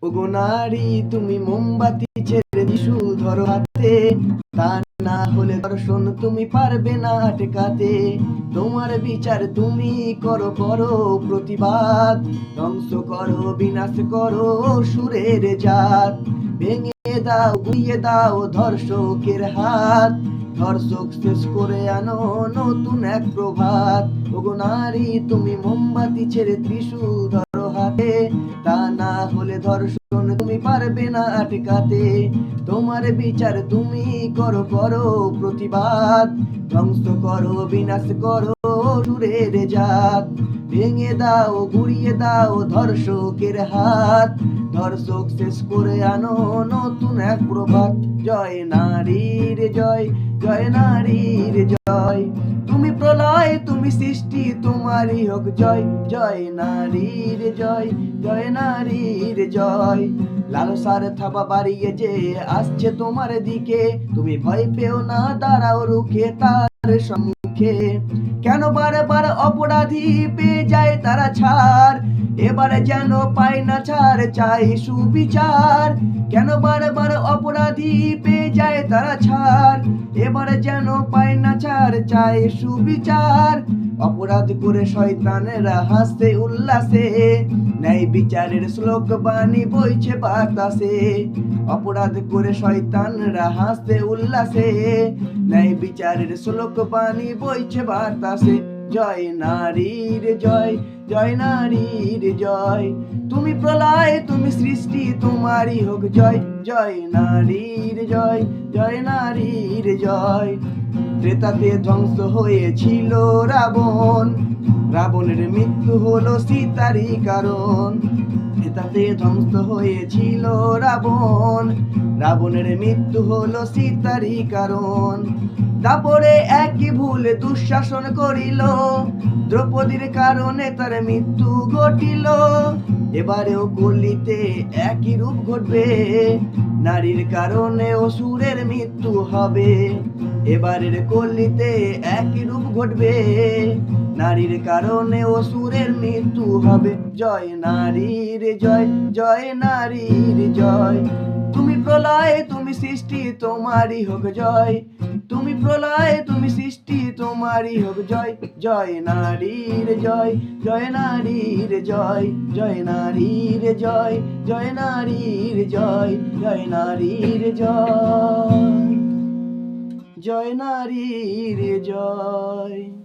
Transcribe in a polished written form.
ওগো নারী তুমি মোমবাতি ছেড়ে টিস্যু ধরো হাতে, তা না হলে দর্শন তুমি পারবে না আটকাতে। তোমার বিচার তুমি করো করো প্রতিবাদ, ধ্বংস করো বিনাশ করো সুরের জাত। ভেঙে দাও গুঁড়িয়ে দাও ধর্ষকের হাত, ধর্ষক শেষ করে আনো নতুন এক প্রভাত। ওগো নারী তুমি মোমবাতি ছেড়ে ত্রিশূল ধরো হাতে, তা না হলে ধর্ষণ তুমি পারবে না আটকাতে। তোমার বিচার তুমি করো করো প্রতিবাদ, ধ্বংস করো বিনাশ করো সুরের জাত। ভেঙে দাও গুঁড়িয়ে দাও ধর্ষকের হাত, ধর্ষক শেষ করে আনো নতুন এক প্রভাত। জয় নারীর জয়, জয় নারীর জয়। তুমি প্রলয় তুমি সৃষ্টি তোমারই হোক জয়, জয় নারীর জয়, জয় নারীর জয়। লালসার থাবা বাড়িয়ে যে আসছে তোমার দিকে, তুমি ভয় পেও না দাঁড়াও রুখে তার সম্মুখে। কেন বারবার অপরাধী পেয়ে যায় তারা ছাড়, এবারে যেন পায় না ছাড় চাই সুবিচার। কেন বারবার অপরাধী পেয়ে যায় তারা ছাড়, এবারে যেন পায় না ছাড় চাই সুবিচার। অপরাধ করে শয়তানেরা হাসে উল্লাসে, ন্যায় বিচারের শ্লোক বাণী বইছে বাতাসে। অপরাধ করে শয়তানরা হাসে উল্লাসে, ন্যায় বিচারের শ্লোক বাণী বইছে বাতাসে। জয় নারীর জয়, জয় নারীর জয়। তুমি প্রলয় তুমি সৃষ্টি তোমারই হোক জয়, জয় নারীর জয়, জয় নারীর জয়। ত্রেতাতে ধ্বংস হয়েছিল রাবণ, রাবণের মৃত্যু হলো সীতারই কারণ। ত্রেতাতে ধ্বংস হয়েছিল রাবণ, রাবণের মৃত্যু হলো সীতারই কারণ। তারপরে একই ভুল দুঃশাসন করিল, দ্রৌপদীর কারণে তার মৃত্যু ঘটিল। এবারেও কলিতে একই রূপ ঘটবে, নারীর কারণে অসুরের মৃত্যু হবে। এবারের কলিতে একই রূপ ঘটবে, নারীর কারণে অসুরের মৃত্যু হবে। জয় নারীর জয়, জয় নারীর জয়। তুমি প্রলয় তুমি সৃষ্টি তোমারই হোক জয়, তুমি প্রলয় তুমি সৃষ্টি তোমারই হোক জয়। জয় নারীর জয়, জয় নারীর জয়, জয় নারীর জয়, জয় নারীর জয়, জয় নারীর জয়, জয় নারীর জয়।